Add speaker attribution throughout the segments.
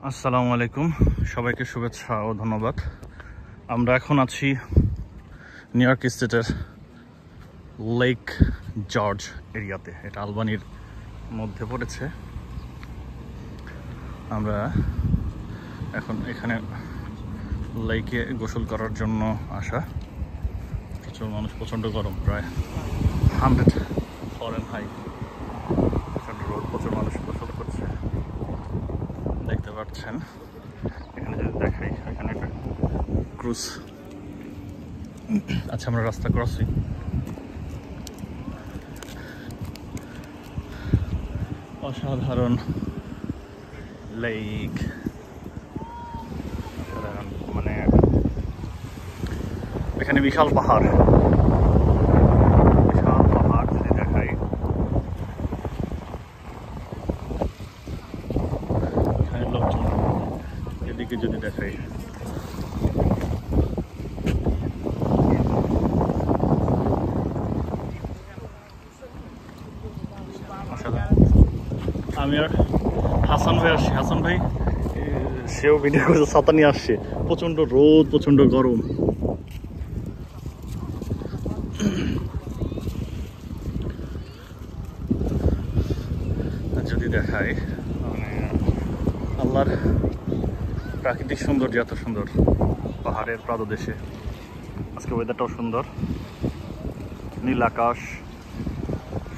Speaker 1: আসসালামু আলাইকুম, সবাইকে শুভেচ্ছা ও ধন্যবাদ। আমরা এখন আছি নিউ ইয়র্ক স্টেটের লেক জর্জ এরিয়াতে। এটা আলবানির মধ্যে পড়েছে। আমরা এখন এখানে লেকে গোসল করার জন্য আসা। প্রচুর মানুষ, প্রচণ্ড গরম, প্রায় 100 ফারেনহাইট, প্রচণ্ড রোদ, প্রচুর মানুষ গোসল করছে দেখতে পাচ্ছেন। এখানে যদি দেখাই, এখানে একটা ক্রুজ। আচ্ছা, আমরা রাস্তা ক্রসিং। অসাধারণ লেক, অসাধারণ, মানে এখানে বিশাল পাহাড়, বিশাল পাহাড় যদি দেখাই। এখানে লোকজন, এদিকে যদি দেখাই, আমি আর হাসান ভাই আসছি। হাসান ভাই সেও ভিডিও করছে, ছাতা নিয়ে আসছে। প্রচণ্ড রোদ, প্রচণ্ড গরম। যদি দেখাই, মানে আল্লাহর প্রাকৃতিক সৌন্দর্য এত সুন্দর পাহাড়ের প্রাদদেশে। আজকে ওয়েদারটাও সুন্দর, নীল আকাশ,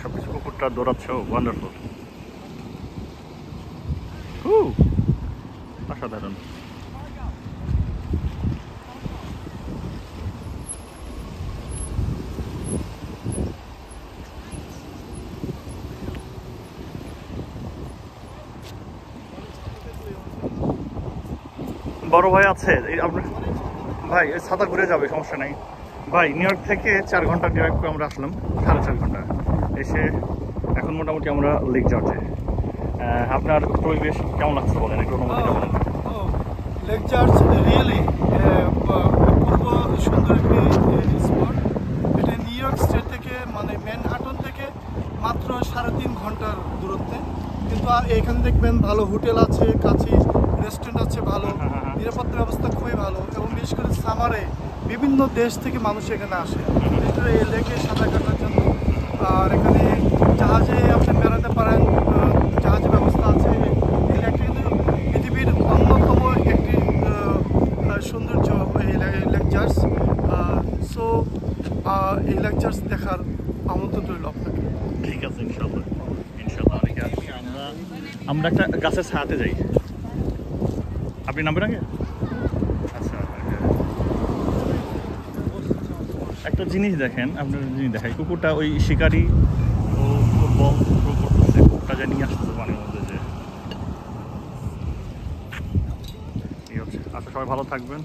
Speaker 1: সবকিছু। কুকুরটা দৌড়াচ্ছে, ওয়ান্ডারফুল, অসাধারণ। বড় ভাই আছে আপনার? ভাই ছাতা ঘুরে যাবে, সমস্যা নাই ভাই। নিউ ইয়র্ক থেকে 4 ঘন্টা ড্রাইভ করে আমরা আসলাম, 4.5 ঘন্টা এসে এখন মোটামুটি আমরা লেক জর্জে। আপনার পরিবেশ কেমন লাগছে বলেন, একটু অনুভূতিটা বলেন।
Speaker 2: লেক জর্জ রিয়েলি অপূর্ব সুন্দর একটি স্পট। এটা নিউ ইয়র্ক স্টেট থেকে, মানে ম্যানহাটন থেকে মাত্র 3.5 ঘন্টার দূরত্বে। কিন্তু এখানে দেখবেন ভালো হোটেল আছে, কাছে রেস্টুরেন্ট আছে, ভালো নিরাপত্তা ব্যবস্থা খুবই ভালো। এবং বিশেষ করে সামারে বিভিন্ন দেশ থেকে মানুষ এখানে আসে এই লেকে সাঁতার কাটার জন্য। আর এখানে জাহাজে আপনি বেড়াতে পারেন, জাহাজের ব্যবস্থা আছে। এই লেকটা কিন্তু পৃথিবীর অন্যতম একটি সৌন্দর্য এই লেক জর্জ। সো এই লেক জর্জ দেখার আমন্ত্রণ রইল আপনাকে।
Speaker 1: ঠিক আছে, ইনশাল্লাহ ইনশাল্লাহ অনেকে আসছি। আমরা একটা গাছের ছায়াতে যাই। আপনি নামবেন আগে? আচ্ছা, একটা জিনিস দেখেন, আপনার জিনিস দেখাই। কুকুরটা ওই শিকারি, ও বল থ্রো করতেছে, কুকুরটা যা নিয়ে আসতেছে পানির মধ্যে যে। ঠিক আছে, আচ্ছা, সবাই ভালো থাকবেন।